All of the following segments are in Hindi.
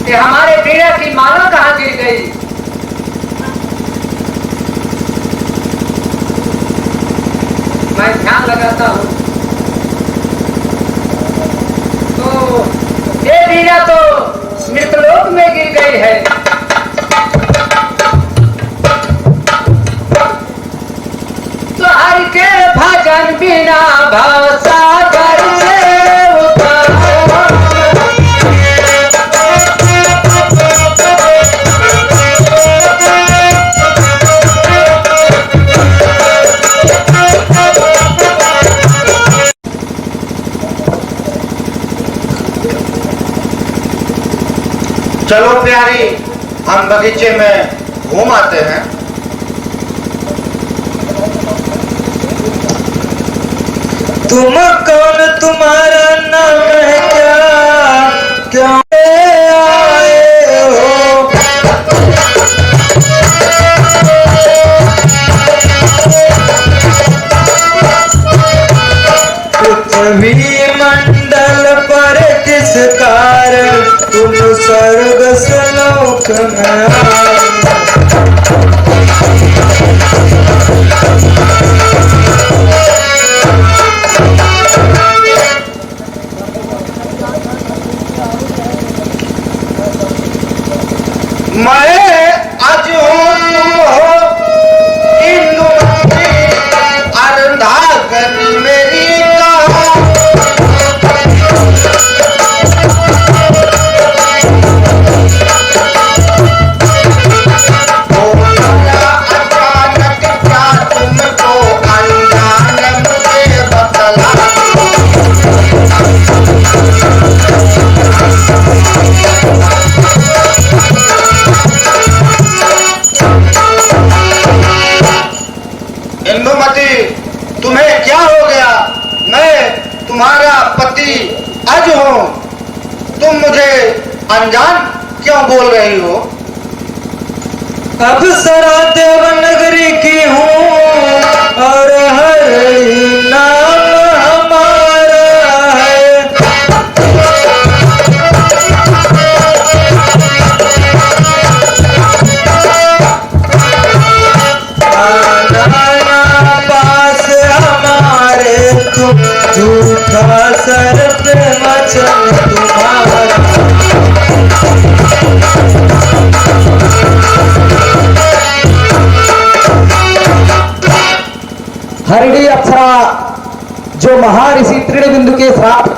कि हमारे वीरा की माला कहाँ गिर गई। मैं ध्यान लगाता हूँ तो ये वीरा तो मृतलोक में गिर गई है। तो हरि के भजन बिना भव सागर से उतारो। चलो प्यारी, हम बगीचे में घूम आते हैं। तुम कौन, तुम्हारा नाम है क्या, क्यों आए हो? पृथ्वी मंडल पर किस कारण तुम स्वर्ग सलोक में आए? मैं आज हूँ, तुम हो इंदुमती, अर्धांगिनी मेरी कहाँ। अचानक क्या तुमको अनजान मुझे बतला। इंदुमती, तुम्हें क्या हो गया? मैं तुम्हारा पति अज हूँ, तुम मुझे अनजान क्यों बोल रही हो? अप्सरा देवनगरी की हूँ और हरि नाम हमारा है। आना पास हमारे तुम, झूठा सर पे वचन तुम्हारा। हरिणी अप्सरा जो महर्षि तृणबिंदु के श्राप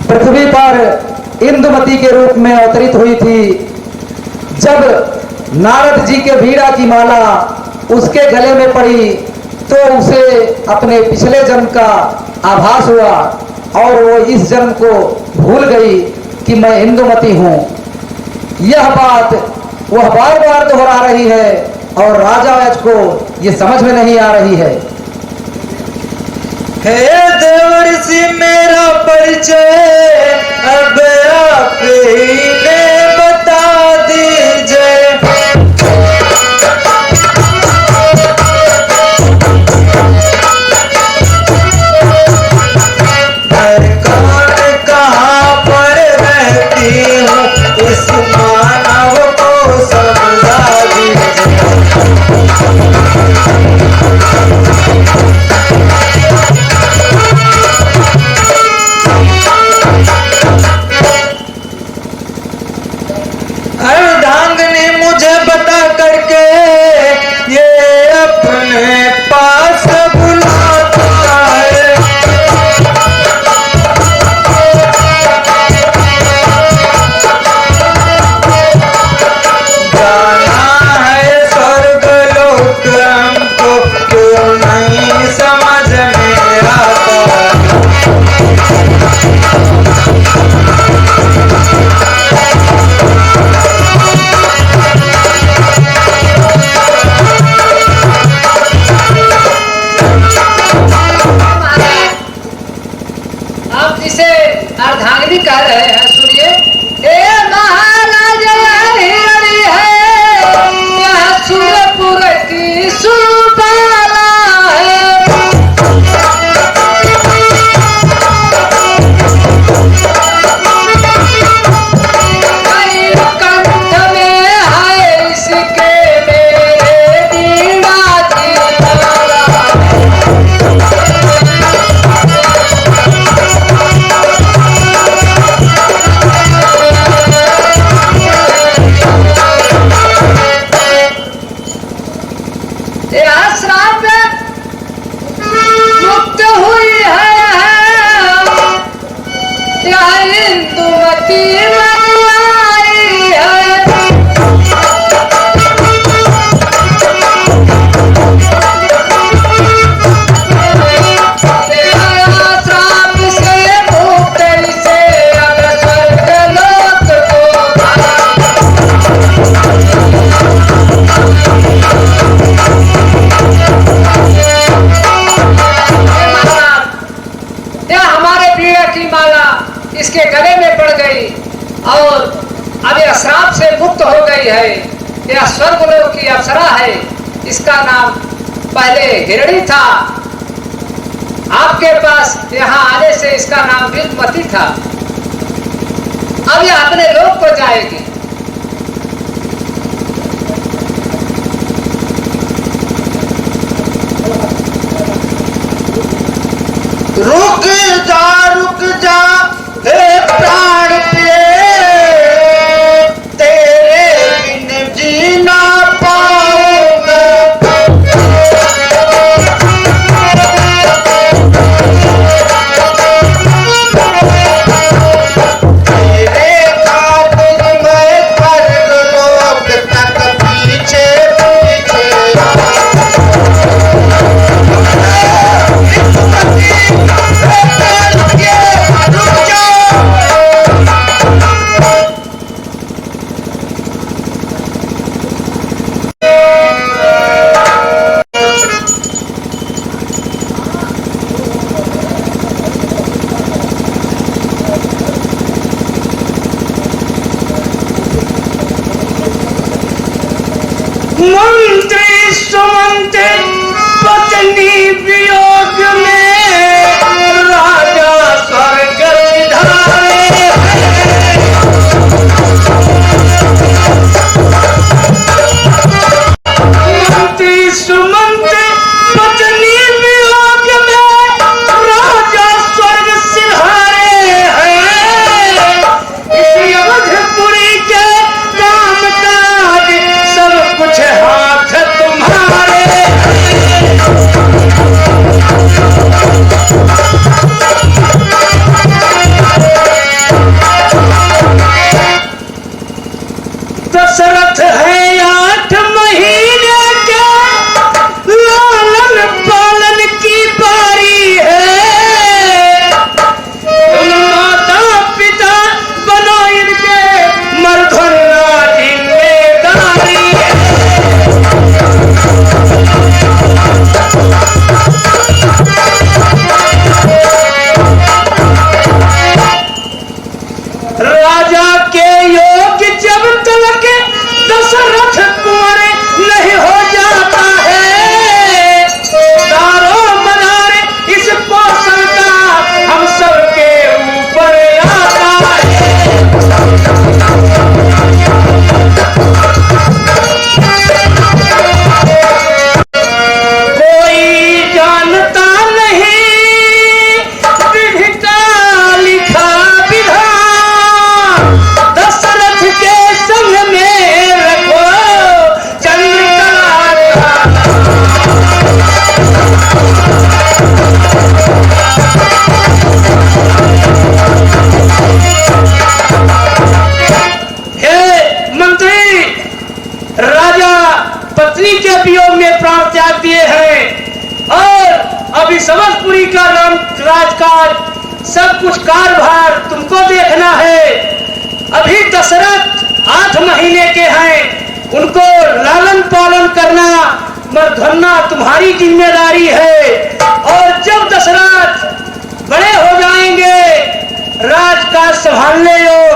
पृथ्वी पर इंदुमती के रूप में अवतरित हुई थी। जब नारद जी के वीणा की माला उसके गले में पड़ी तो उसे अपने पिछले जन्म का आभास हुआ और वो इस जन्म को भूल गई कि मैं इंदुमती हूँ। यह बात वह बार बार दोहरा रही है और राजा अज को ये समझ में नहीं आ रही है। हे देवर्षि मेरा परिचय अब आप ही ने बता दीजिए। मैं कौन, कहाँ पर रहती हूँ, इस मानव को समझा दीजिए। अर्धांगिनी मुझे बता करके ये अपने पास बुलाता है। जाना है स्वर्ग लोक हमको, क्यों नहीं समझ में आता। अब यह श्राप से मुक्त हो गई है। यह स्वर्गलोक की अप्सरा है। इसका नाम पहले हिरणी था। आपके पास यहाँ आने से इसका नाम विद्मती था। अब यह अपने लोक को जाएगी। रुक जा हे प्राण प्रिय, तेरे बिन जीना पाऊंगा। तेरे खातिर मैं स्वर्गलोक तक पीछे पीछे मंत्री सुमंत पत्नी वियोग में राजा स्वर्ग सिधारे। मंत्री सुमंत पत्नी वियोग में राजा स्वर्ग सिधारे हैं। इसी अवधपुरी के काम काज सब कुछ हाथ तुम्हारे। दशरथ है 8 महीने के, लालन पालन की बारी है। तुम माता पिता बनो इनके, मर्दना जिम्मेदारी है। राजा के योग जब तक दशरथ कुंवर नहीं हो जाता है, दारो मदार इस कौशल का हम सबके ऊपर आता है। कोई जानता नहीं विधि का लिखा विधान, दशरथ के संग में रखो चंद्रकला का। हे मंत्री, राजा पत्नी के वियोग में प्राण त्याग दिए हैं और अभी समस्तपुरी का नाम राजकाज सब कुछ कार्यभार तुमको देखना है। अभी दशरथ 8 महीने के हैं, उनको लालन पालन करना मर्दना तुम्हारी जिम्मेदारी है। और जब दशरथ बड़े हो जाएंगे, राजकाज संभालने योग,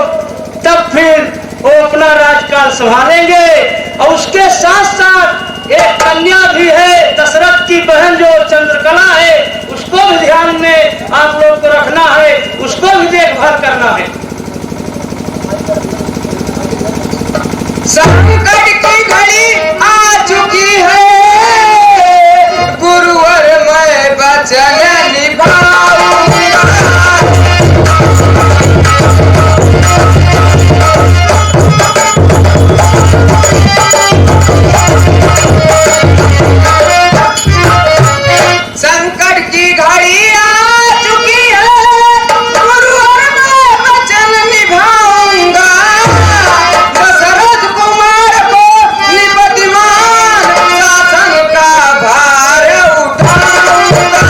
तब फिर वो अपना राजकाज संभालेंगे। और उसके साथ साथ एक कन्या भी है, दशरथ की बहन जो चंद्रकला है, उसको भी ध्यान में आप लोग को रखना है, उसको भी देखभाल करना है। संकट की घड़ी आ चुकी है, गुरुवर मैं वचन निभाऊंगा। संकट की घड़ी आ चुकी है, गुरुवर मैं वचन निभाऊंगा। दशरथ कुमार को निपतिमान शासन का भार उठाऊंगा।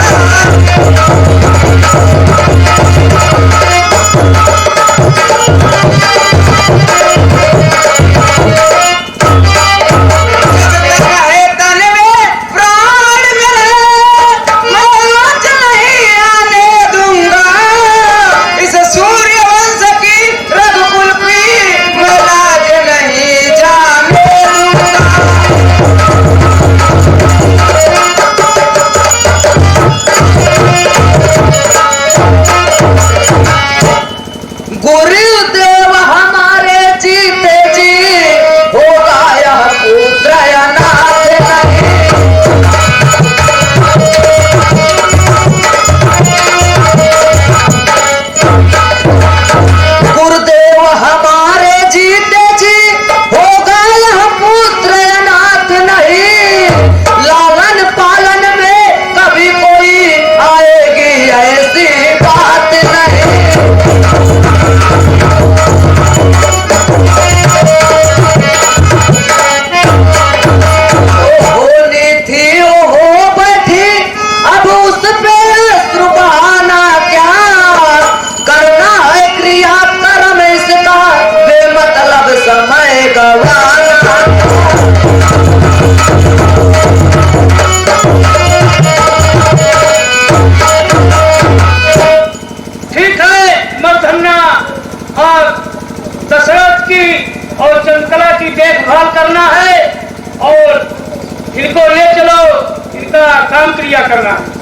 इनको ले चलो, इनका काम क्रिया करना है।